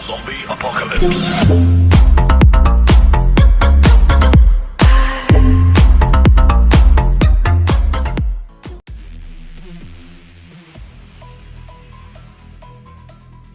Zombie apocalypse.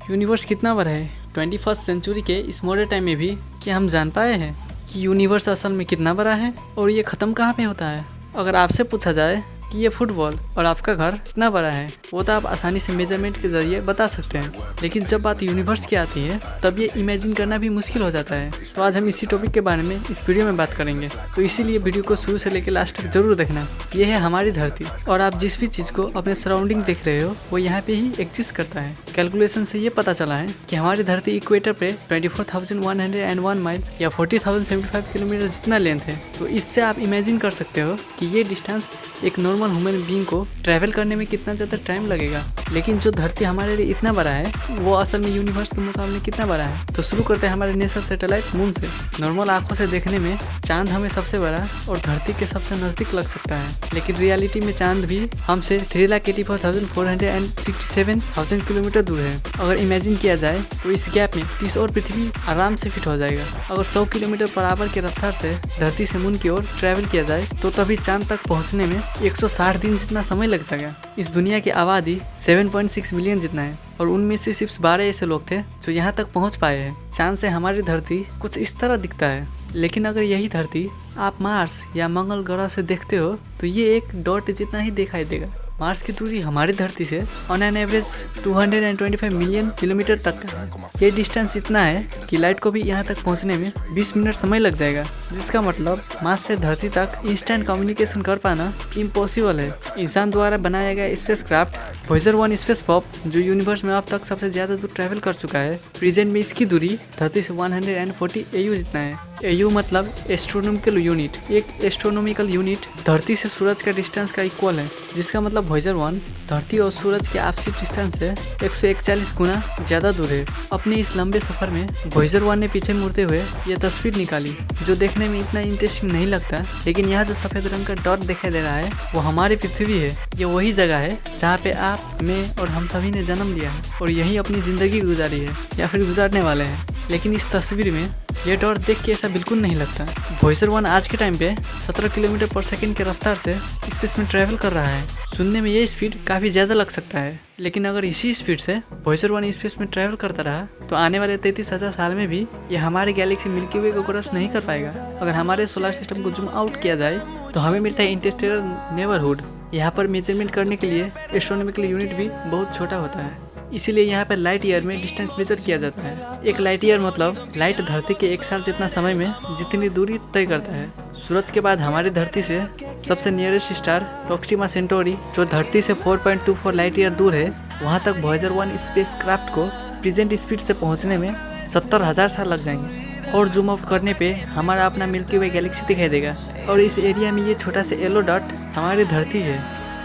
Universe कितना बड़ा है 21st सेंचुरी के इस मॉडर्न टाइम में भी क्या हम जान पाए हैं कि यूनिवर्स असल में कितना बड़ा है और ये ख़त्म कहाँ पे होता है। अगर आपसे पूछा जाए कि ये फुटबॉल और आपका घर कितना बड़ा है, वो तो आप आसानी से मेजरमेंट के जरिए बता सकते हैं, लेकिन जब बात यूनिवर्स की आती है तब ये इमेजिन करना भी मुश्किल हो जाता है। तो आज हम इसी टॉपिक के बारे में इस वीडियो में बात करेंगे, तो इसीलिए वीडियो को शुरू से लेकर लास्ट तक जरूर देखना। ये है हमारी धरती और आप जिस भी चीज़ को अपने सराउंडिंग देख रहे हो वो यहाँ पे ही एग्जिस्ट करता है। कैलकुलेशन से ये पता चला है कि हमारी धरती इक्वेटर पे 24,101 माइल या 40,075 किलोमीटर जितना लेंथ है। तो इससे आप इमेजिन कर सकते हो कि ये डिस्टेंस एक नॉर्मल ह्यूमन बीइंग को ट्रैवल करने में कितना ज़्यादा टाइम लगेगा। लेकिन जो धरती हमारे लिए इतना बड़ा है वो असल में यूनिवर्स के मुकाबले कितना बड़ा है। तो शुरू करते हैं हमारे नेशनल सैटेलाइट मून से। नॉर्मल आंखों से देखने में चांद हमें सबसे बड़ा और धरती के सबसे नज़दीक लग सकता है, लेकिन रियलिटी में चांद भी हमसे 3,84,467 किलोमीटर दूर है। अगर इमेजिन किया जाए तो इस गैप में 30 और पृथ्वी आराम से फिट हो जाएगा। अगर 100 किलोमीटर पर आवर की रफ्तार से धरती से मून की ओर ट्रैवल किया जाए तो तभी चांद तक पहुंचने में 160 दिन जितना समय लग जाएगा। इस दुनिया की आबादी 7.6 बिलियन जितना है और उनमें से सिर्फ 12 ऐसे लोग थे जो यहाँ तक पहुँच पाए हैं। चांद से हमारी धरती कुछ इस तरह दिखता है, लेकिन अगर यही धरती आप मार्स या मंगल ग्रह से देखते हो तो ये एक डॉट जितना ही दिखाई देगा। मार्स की दूरी हमारी धरती से on an average 225 million kilometre तक का है। ये डिस्टेंस इतना है कि लाइट को भी यहाँ तक पहुँचने में 20 मिनट समय लग जाएगा, जिसका मतलब मार्स से धरती तक इंस्टेंट कम्युनिकेशन कर पाना इम्पॉसिबल है। इंसान द्वारा बनाया गया space craft Voyager 1 space pop जो यूनिवर्स में अब तक सबसे ज़्यादा दूर ट्रैवल कर चुका है, प्रेजेंट में इसकी दूरी धरती से 140 AU जितना है। AU मतलब एस्ट्रोनॉमिकल यूनिट। एक एस्ट्रोनॉमिकल यूनिट धरती से सूरज का डिस्टेंस का इक्वल है, जिसका मतलब वॉयेजर 1 धरती और सूरज के आपसी डिस्टेंस से 141 गुना ज़्यादा दूर है। अपने इस लंबे सफ़र में वॉयेजर 1 ने पीछे मुड़ते हुए यह तस्वीर निकाली, जो देखने में इतना इंटरेस्टिंग नहीं लगता, लेकिन यहाँ जो सफ़ेद रंग का डॉट दिखाई दे रहा है वो हमारी पृथ्वी है। ये वही जगह है जहाँ पे आप, मैं और हम सभी ने जन्म लिया है और यहीं अपनी ज़िंदगी गुजारी है या फिर गुजारने वाले हैं। लेकिन इस तस्वीर में यह डॉट देख के ऐसा बिल्कुल नहीं लगता। वॉयेजर 1 आज के टाइम पे 17 किलोमीटर पर सेकंड की रफ्तार से स्पेस में ट्रैवल कर रहा है। सुनने में ये स्पीड काफ़ी ज़्यादा लग सकता है, लेकिन अगर इसी स्पीड से वॉयेजर 1 स्पेस में ट्रैवल करता रहा तो आने वाले 33,000 साल में भी ये हमारे गैलेक्सी मिल्की वे को क्रॉस नहीं कर पाएगा। अगर हमारे सोलर सिस्टम को जूम आउट किया जाए तो हमें मिलता है इंटरस्टेलर नेबरहुड। यहाँ पर मेजरमेंट करने के लिए एस्ट्रोनॉमिकल यूनिट भी बहुत छोटा होता है, इसीलिए यहाँ पर लाइट ईयर में डिस्टेंस मेजर किया जाता है। एक लाइट ईयर मतलब लाइट धरती के 1 साल जितना समय में जितनी दूरी तय करता है। सूरज के बाद हमारी धरती से सबसे नियरेस्ट स्टार प्रोक्सिमा सेंटोरी, जो धरती से 4.24 लाइट ईयर दूर है, वहाँ तक वॉयेजर 1 स्पेस क्राफ्ट को प्रेजेंट स्पीड से पहुँचने में 70,000 साल लग जाएंगे। और जूम आउट करने पे हमारा अपना मिल्की वे गैलेक्सी दिखाई देगा और इस एरिया में ये छोटा सा येलो डॉट हमारी धरती है।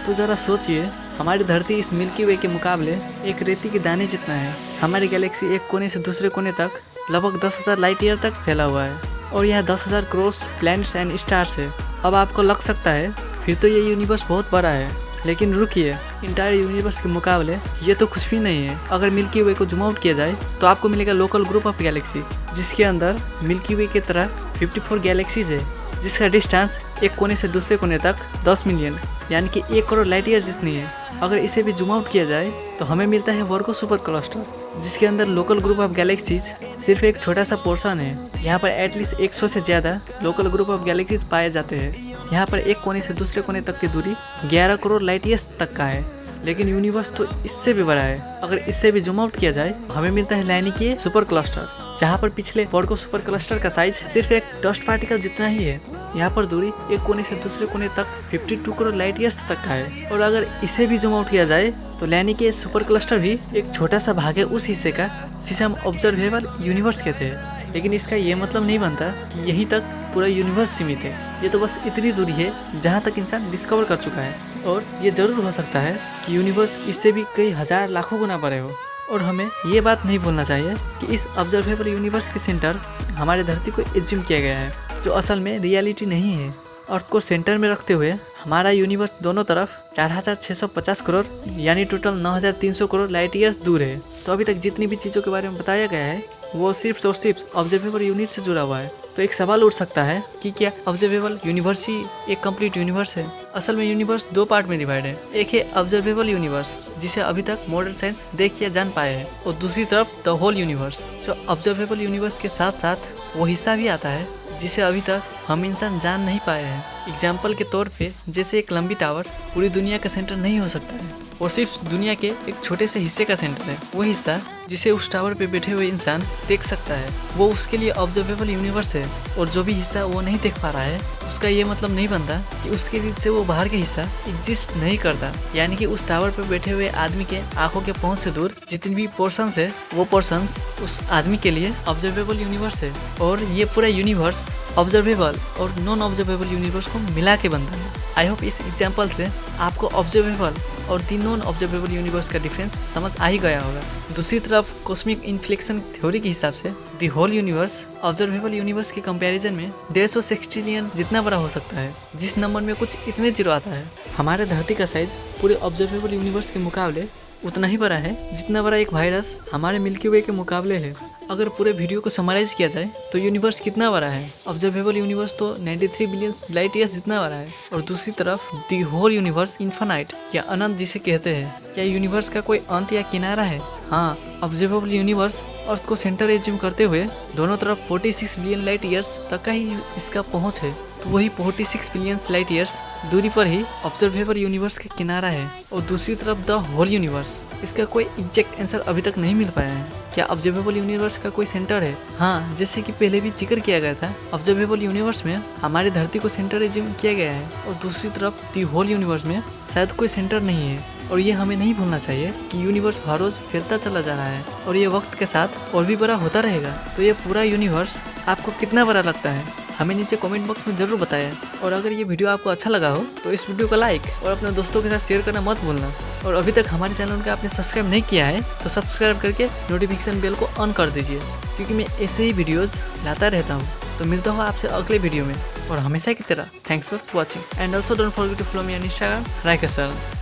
तो ज़रा सोचिए, हमारी धरती इस मिल्की वे के मुकाबले एक रेती के दाने जितना है। हमारी गैलेक्सी एक कोने से दूसरे कोने तक लगभग 10,000 लाइट ईयर तक फैला हुआ है और यह 10,000 करोड़ प्लैनेट्स एंड स्टार्स है। अब आपको लग सकता है फिर तो ये यूनिवर्स बहुत बड़ा है, लेकिन रुकिए, इंटायर यूनिवर्स के मुकाबले ये तो कुछ भी नहीं है। अगर मिल्की वे को जूम आउट किया जाए तो आपको मिलेगा लोकल ग्रुप ऑफ गैलेक्सी, जिसके अंदर मिल्की वे की तरह 54 गैलेक्सीज है, जिसका डिस्टेंस एक कोने से दूसरे कोने तक 10 मिलियन यानी कि 1 करोड़ लाइट ईयर जितनी है। अगर इसे भी जूम आउट किया जाए तो हमें मिलता है वर्गो सुपर क्लस्टर, जिसके अंदर लोकल ग्रुप ऑफ गैलेक्सीज सिर्फ एक छोटा सा पोर्शन है। यहाँ पर एटलीस्ट 100 से ज़्यादा लोकल ग्रुप ऑफ गैलेक्सीज पाए जाते हैं। यहाँ पर एक कोने से दूसरे कोने तक की दूरी 11 करोड़ लाइट ईयर्स तक का है, लेकिन यूनिवर्स तो इससे भी बड़ा है। अगर इससे भी जूम आउट किया जाए हमें मिलता है लैनिकी सुपर क्लस्टर, जहाँ पर पिछले वर्गो सुपर क्लस्टर का साइज सिर्फ एक डस्ट पार्टिकल जितना ही है। यहाँ पर दूरी एक कोने से दूसरे कोने तक 52 करोड़ लाइट ईयर्स तक का है। और अगर इसे भी जूम आउट किया जाए तो लैनिकी सुपर क्लस्टर भी एक छोटा सा भाग है उस हिस्से का जिसे हम ऑब्जर्वेबल यूनिवर्स कहते हैं। लेकिन इसका ये मतलब नहीं बनता कि यहीं तक पूरा यूनिवर्स सीमित है। ये तो बस इतनी दूरी है जहाँ तक इंसान डिस्कवर कर चुका है, और ये जरूर हो सकता है कि यूनिवर्स इससे भी कई हज़ार लाखों गुना बड़े हो। और हमें ये बात नहीं भूलना चाहिए कि इस ऑब्जर्वेबल यूनिवर्स के सेंटर हमारे धरती को एज्यूम किया गया है, जो असल में रियलिटी नहीं है। अर्थ को सेंटर में रखते हुए हमारा यूनिवर्स दोनों तरफ 4650 करोड़ यानी टोटल 9300 करोड़ लाइट ईयर्स दूर है। तो अभी तक जितनी भी चीज़ों के बारे में बताया गया है वो सिर्फ और सिर्फ ऑब्जर्वेबल यूनिट से जुड़ा हुआ है। तो एक सवाल उठ सकता है कि क्या ऑब्जर्वेबल यूनिवर्स ही एक कंप्लीट यूनिवर्स है? असल में यूनिवर्स दो पार्ट में डिवाइड है। एक है ऑब्जर्वेबल यूनिवर्स जिसे अभी तक मॉडर्न साइंस देख या जान पाए है, और दूसरी तरफ द होल यूनिवर्स जो ऑब्जर्वेबल यूनिवर्स के साथ साथ वो हिस्सा भी आता है जिसे अभी तक हम इंसान जान नहीं पाए हैं। एग्जाम्पल के तौर पे जैसे एक लंबी टावर पूरी दुनिया का सेंटर नहीं हो सकता है और सिर्फ दुनिया के एक छोटे से हिस्से का सेंटर है। वो हिस्सा जिसे उस टावर पे बैठे हुए इंसान देख सकता है वो उसके लिए ऑब्जर्वेबल यूनिवर्स है, और जो भी हिस्सा वो नहीं देख पा रहा है उसका ये मतलब नहीं बनता कि उसके रीत से वो बाहर के हिस्सा एग्जिस्ट नहीं करता। यानी कि उस टावर पे बैठे हुए आदमी के आंखों के पहुंच से दूर जितनी भी पोर्शंस है वो पोर्शंस उस आदमी के लिए ऑब्जर्वेबल यूनिवर्स है, और ये पूरा यूनिवर्स ऑब्जर्वेबल और नॉन ऑब्जर्वेबल यूनिवर्स को मिला के बनता है। आई होप इस एग्जाम्पल से आपको ऑब्जर्वेबल और दी नॉन ऑब्जर्वेबल यूनिवर्स का डिफरेंस समझ आ ही गया होगा। दूसरी तरफ कॉस्मिक इन्फ्लेक्शन थ्योरी के हिसाब से the whole universe observable universe के कंपैरिजन में 150 सेक्सटिलियन जितना बड़ा हो सकता है, जिस नंबर में कुछ इतने जीरो आता है। हमारे धरती का साइज पूरे ऑब्जर्वेबल यूनिवर्स के मुकाबले उतना ही बड़ा है जितना बड़ा एक वायरस हमारे मिल्की वे के मुकाबले है। अगर पूरे वीडियो को समराइज किया जाए तो यूनिवर्स कितना बड़ा है? ऑब्जर्वेबल यूनिवर्स तो 93 बिलियन लाइट ईयर्स जितना बड़ा है, और दूसरी तरफ दी होल यूनिवर्स इन्फिनाइट या अनंत जिसे कहते हैं। क्या यूनिवर्स का कोई अंत या किनारा है? हाँ, ऑब्जर्वेबल यूनिवर्स अर्थ को सेंटर एज्यूम करते हुए दोनों तरफ 46 बिलियन लाइट ईयर्स तक का ही इसका पहुँच है। तो वही 46 बिलियन लाइट ईयर्स दूरी पर ही ऑब्जर्वेबल यूनिवर्स का किनारा है, और दूसरी तरफ द होल यूनिवर्स। इसका कोई एग्जैक्ट आंसर अभी तक नहीं मिल पाया है। क्या ऑब्जर्वेबल यूनिवर्स का कोई सेंटर है? हाँ, जैसे कि पहले भी जिक्र किया गया था, ऑब्जर्वेबल यूनिवर्स में हमारी धरती को सेंटर एज्यूम किया गया है, और दूसरी तरफ दी होल यूनिवर्स में शायद कोई सेंटर नहीं है। और ये हमें नहीं भूलना चाहिए कि यूनिवर्स हर रोज फैलता चला जा रहा है और ये वक्त के साथ और भी बड़ा होता रहेगा। तो ये पूरा यूनिवर्स आपको कितना बड़ा लगता है? हमें नीचे कमेंट बॉक्स में ज़रूर बताएं। और अगर ये वीडियो आपको अच्छा लगा हो तो इस वीडियो को लाइक और अपने दोस्तों के साथ शेयर करना मत भूलना। और अभी तक हमारे चैनल को आपने सब्सक्राइब नहीं किया है तो सब्सक्राइब करके नोटिफिकेशन बेल को ऑन कर दीजिए, क्योंकि मैं ऐसे ही वीडियोज़ लाता रहता हूँ। तो मिलता हूँ आपसे अगले वीडियो में, और हमेशा की तरह thanks for watching and also don't forget to follow me on Instagram राइकेसर।